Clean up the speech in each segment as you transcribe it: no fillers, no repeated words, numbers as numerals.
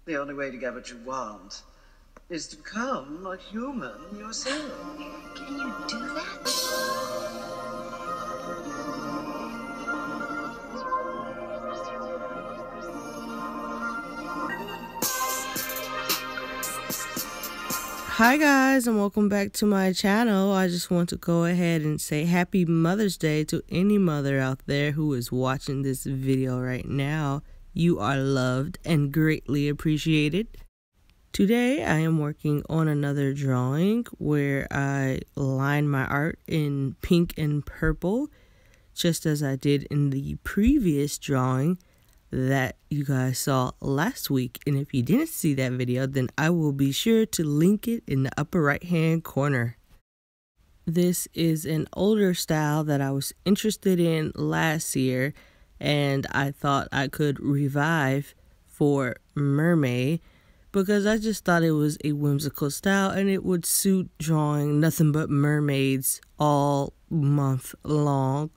The only way to get what you want is to become a human yourself. Can you do that? Hi guys, and welcome back to my channel. I just want to go ahead and say happy Mother's Day to any mother out there who is watching this video right now. You are loved and greatly appreciated. Today I am working on another drawing where I line my art in pink and purple, just as I did in the previous drawing that you guys saw last week. And if you didn't see that video, then I will be sure to link it in the upper right hand corner. This is an older style that I was interested in last year, and I thought I could revive for Mermay because I just thought it was a whimsical style and it would suit drawing nothing but mermaids all month long.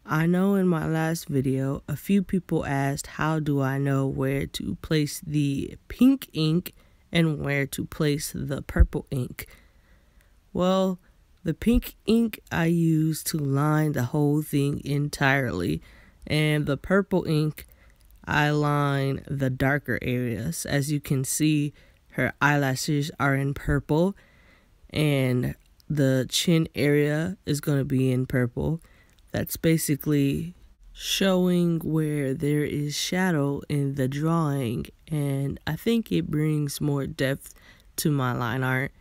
I know in my last video, a few people asked how do I know where to place the pink ink and where to place the purple ink. Well, the pink ink I use to line the whole thing entirely, and the purple ink I line the darker areas. As you can see, her eyelashes are in purple and the chin area is going to be in purple. That's basically showing where there is shadow in the drawing, and I think it brings more depth to my line art.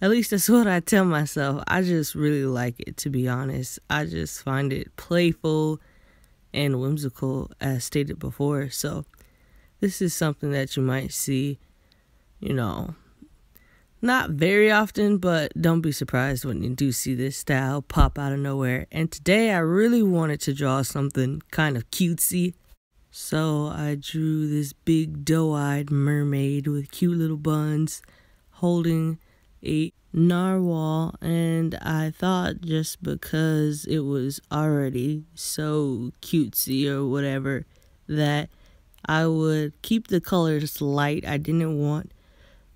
At least that's what I tell myself. I just really like it, to be honest. I just find it playful and whimsical, as stated before. So this is something that you might see, not very often, but don't be surprised when you do see this style pop out of nowhere. And today I really wanted to draw something kind of cutesy. So I drew this big doe-eyed mermaid with cute little buns holding a narwhal. And I thought just because it was already so cutesy or whatever that I would keep the colors light. I didn't want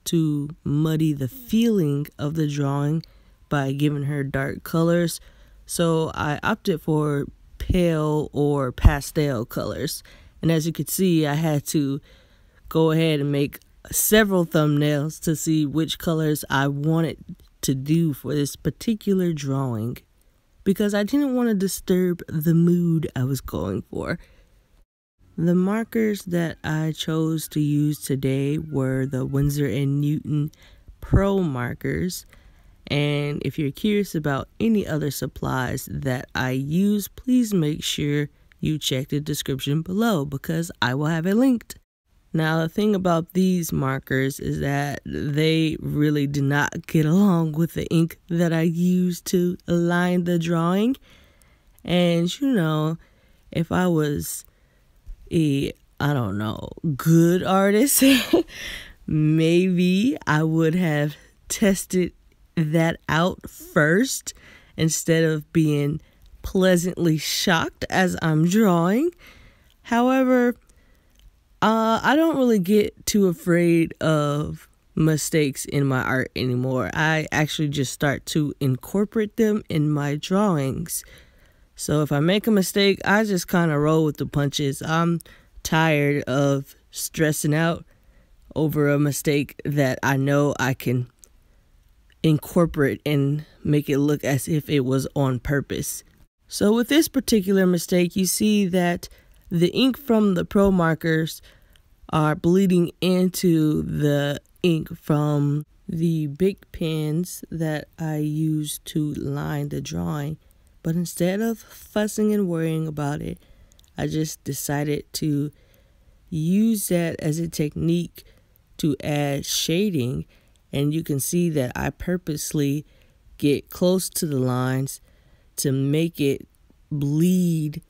to muddy the feeling of the drawing by giving her dark colors, so I opted for pale or pastel colors. And as you can see, I had to go ahead and make several thumbnails to see which colors I wanted to do for this particular drawing, because I didn't want to disturb the mood I was going for. The markers that I chose to use today were the Winsor & Newton Pro markers. And if you're curious about any other supplies that I use, please make sure you check the description below because I will have it linked. Now, the thing about these markers is that they really did not get along with the ink that I used to align the drawing. And if I was good artist, maybe I would have tested that out first instead of being pleasantly shocked as I'm drawing. However, I don't really get too afraid of mistakes in my art anymore. I actually just start to incorporate them in my drawings. So if I make a mistake, I just kind of roll with the punches. I'm tired of stressing out over a mistake that I know I can incorporate and make it look as if it was on purpose. So with this particular mistake, you see that the ink from the Pro markers are bleeding into the ink from the big pens that I use to line the drawing. But instead of fussing and worrying about it, I just decided to use that as a technique to add shading. And you can see that I purposely get close to the lines to make it bleed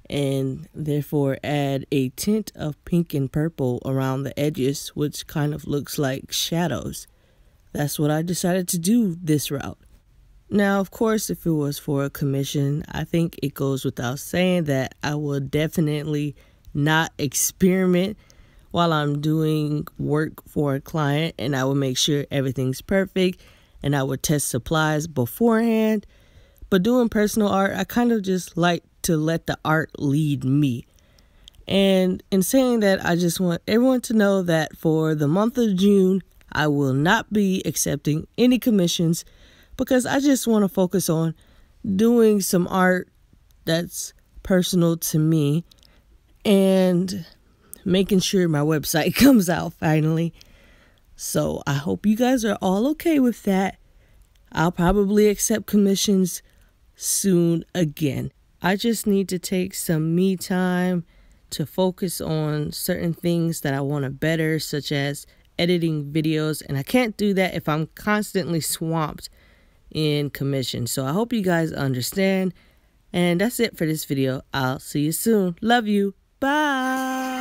and therefore add a tint of pink and purple around the edges, which kind of looks like shadows. That's what I decided to do this route. Now, of course, if it was for a commission, I think it goes without saying that I will definitely not experiment while I'm doing work for a client, and I will make sure everything's perfect, and I would test supplies beforehand. But doing personal art, I kind of just like to let the art lead me. And in saying that, I just want everyone to know that for the month of June, I will not be accepting any commissions because I just want to focus on doing some art that's personal to me and making sure my website comes out finally. So I hope you guys are all okay with that. I'll probably accept commissions soon again. I just need to take some me time to focus on certain things that I want to better, such as editing videos, and I can't do that if I'm constantly swamped in commission. So I hope you guys understand, and that's it for this video. I'll see you soon. Love you. Bye.